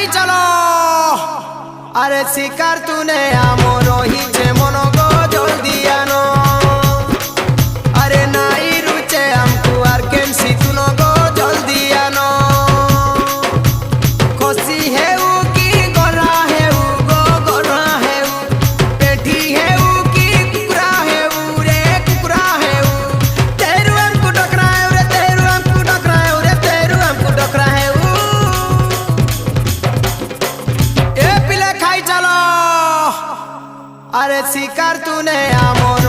খাই চলো আরে শিকার তুনে আমর রহিছে মন গো জলদি আনো আরে নাই রুচে আমকু আর কেনসি তুনো গো জলদি আনো খসি হেউ কি গলা হেউ গো গলা হেউ পেটি হেউ কি কুকুরা হেউ রে কুকুরা হেউ তেরু আমকু ডকরায় রে তেরু আমকু ডকরায় রে তেরু আমকু ডকরায় আরে শিকার তুনে আমর